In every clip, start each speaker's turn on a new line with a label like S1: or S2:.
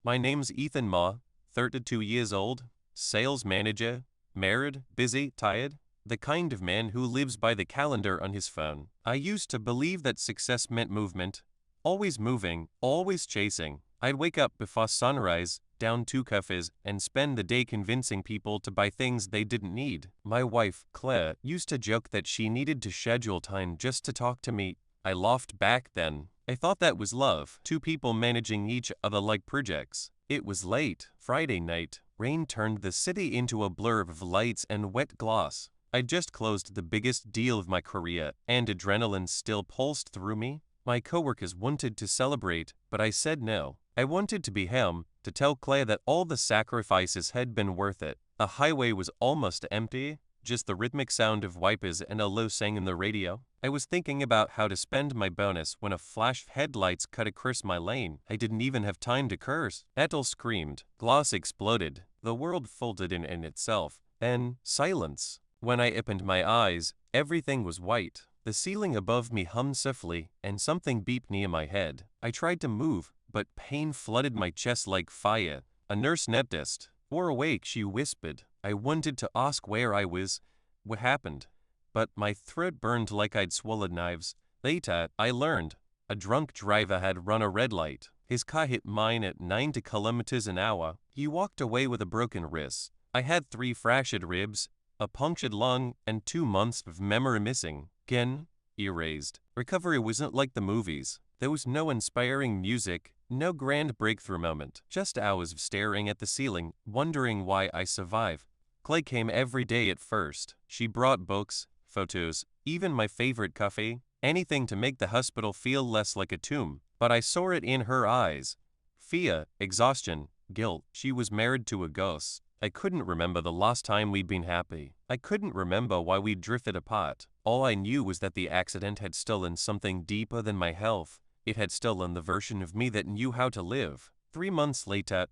S1: My name's Ethan Ma, 32 years old, sales manager, married, busy, tired, the kind of man who lives by the calendar on his phone. I used to believe that success meant movement, always moving, always chasing. I'd wake up before sunrise, down 2 cafes, and spend the day convincing people to buy things they didn't need. My wife, Claire, used to joke that she needed to schedule time just to talk to me. I laughed back then. I thought that was love, two people managing each other like projects. It was late, Friday night. Rain turned the city into a blur of lights and wet glass. I'd just closed the biggest deal of my career, and adrenaline still pulsed through me. My coworkers wanted to celebrate, but I said no. I wanted to be him, to tell Claire that all the sacrifices had been worth it. The highway was almost empty, just the rhythmic sound of wipers and a low sang in the radio. I was thinking about how to spend my bonus when a flash of headlights cut across my lane. I didn't even have time to curse. Ethel screamed. Glass exploded. The world folded in itself. Then, silence. When I opened my eyes, everything was white. The ceiling above me hummed softly, and something beeped near my head. I tried to move, but pain flooded my chest like fire. A nurse noticed. "We're awake," she whispered. I wanted to ask where I was, what happened, but my throat burned like I'd swallowed knives. Later, I learned a drunk driver had run a red light. His car hit mine at 90 kilometers an hour. He walked away with a broken wrist. I had 3 fractured ribs, a punctured lung, and 2 months of memory missing. Again, erased. Recovery wasn't like the movies. There was no inspiring music, no grand breakthrough moment, just hours of staring at the ceiling, wondering why I survived. Clay came every day at first. She brought books, photos, even my favorite coffee, anything to make the hospital feel less like a tomb. But I saw it in her eyes. Fear, exhaustion, guilt. She was married to a ghost. I couldn't remember the last time we'd been happy. I couldn't remember why we'd drifted apart. All I knew was that the accident had stolen something deeper than my health. It had stolen the version of me that knew how to live. 3 months later,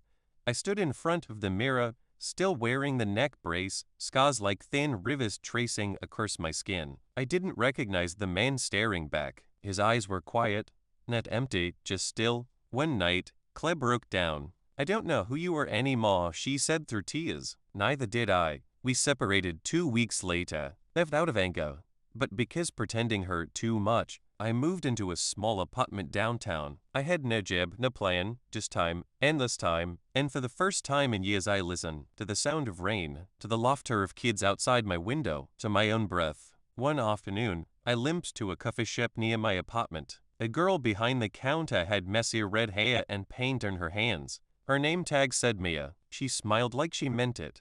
S1: I stood in front of the mirror, still wearing the neck brace, scars like thin rivers tracing across my skin. I didn't recognize the man staring back. His eyes were quiet, not empty, just still. One night, Claire broke down. "I don't know who you are anymore," she said through tears. Neither did I. We separated 2 weeks later, left out of anger. But because pretending hurt too much, I moved into a small apartment downtown. I had no job, no plan, just time, endless time, and for the first time in years I listened to the sound of rain, to the laughter of kids outside my window, to my own breath. One afternoon, I limped to a coffee shop near my apartment. A girl behind the counter had messy red hair and paint on her hands. Her name tag said Mia. She smiled like she meant it.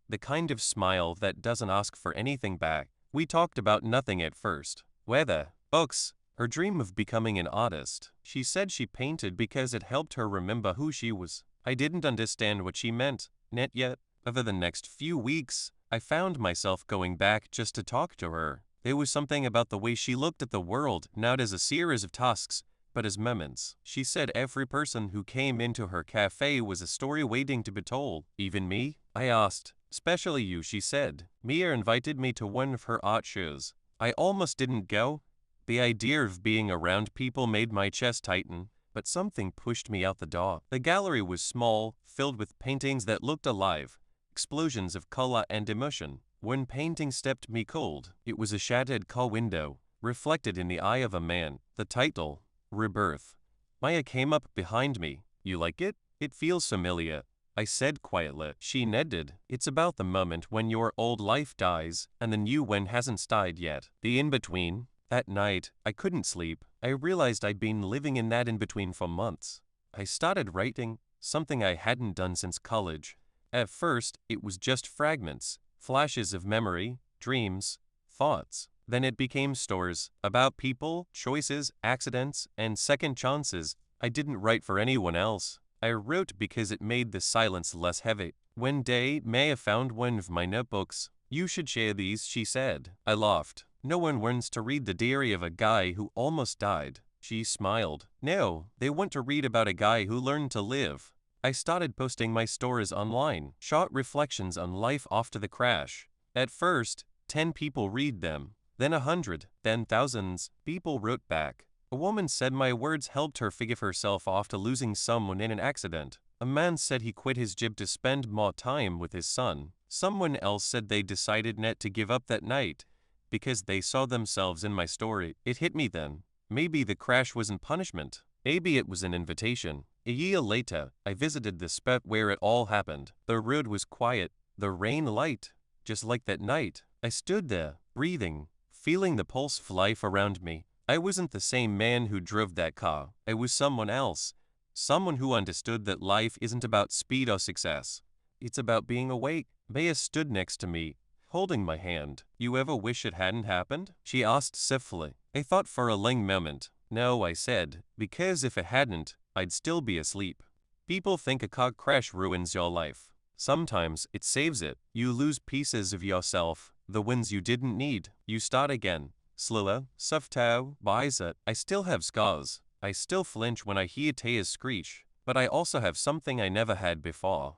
S1: The kind of smile that doesn't ask for anything back. We talked about nothing at first. Weather, books, her dream of becoming an artist. She said she painted because it helped her remember who she was. I didn't understand what she meant, not yet. Over the next few weeks, I found myself going back just to talk to her. There was something about the way she looked at the world, not as a series of tasks, but as moments. She said every person who came into her cafe was a story waiting to be told. Even me? I asked. "Especially you," she said. Mia invited me to one of her art shows. I almost didn't go. The idea of being around people made my chest tighten, but something pushed me out the door. The gallery was small, filled with paintings that looked alive, explosions of color and emotion. One painting stepped me cold. It was a shattered car window, reflected in the eye of a man. The title, Rebirth. Maya came up behind me. "You like it? It feels familiar," I said quietly. She nodded. "It's about the moment when your old life dies and the new one hasn't died yet. The in-between." That night, I couldn't sleep. I realized I'd been living in that in-between for months. I started writing, something I hadn't done since college. At first, it was just fragments, flashes of memory, dreams, thoughts. Then it became stories about people, choices, accidents, and second chances. I didn't write for anyone else. I wrote because it made the silence less heavy. One day, Maya found one of my notebooks. "You should share these," she said. I laughed. "No one wants to read the diary of a guy who almost died." She smiled. "No, they want to read about a guy who learned to live." I started posting my stories online, short reflections on life after the crash. At first, 10 people read them, then 100, then thousands. People wrote back. A woman said my words helped her forgive herself after losing someone in an accident. A man said he quit his job to spend more time with his son. Someone else said they decided not to give up that night because they saw themselves in my story. It hit me then. Maybe the crash wasn't punishment. Maybe it was an invitation. A year later, I visited the spot where it all happened. The road was quiet, the rain light, just like that night. I stood there, breathing, feeling the pulse of life around me. I wasn't the same man who drove that car. I was someone else. Someone who understood that life isn't about speed or success. It's about being awake. Maya stood next to me, holding my hand. You ever wish it hadn't happened? She asked softly. I thought for a long moment. No, I said, because if it hadn't, I'd still be asleep. People think a car crash ruins your life. Sometimes it saves it. You lose pieces of yourself, the ones you didn't need. You start again. Slower, softer, wiser. I still have scars. I still flinch when I hear Taya's screech, but I also have something I never had before.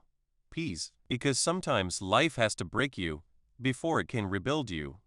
S1: Peace. Because sometimes life has to break you before it can rebuild you.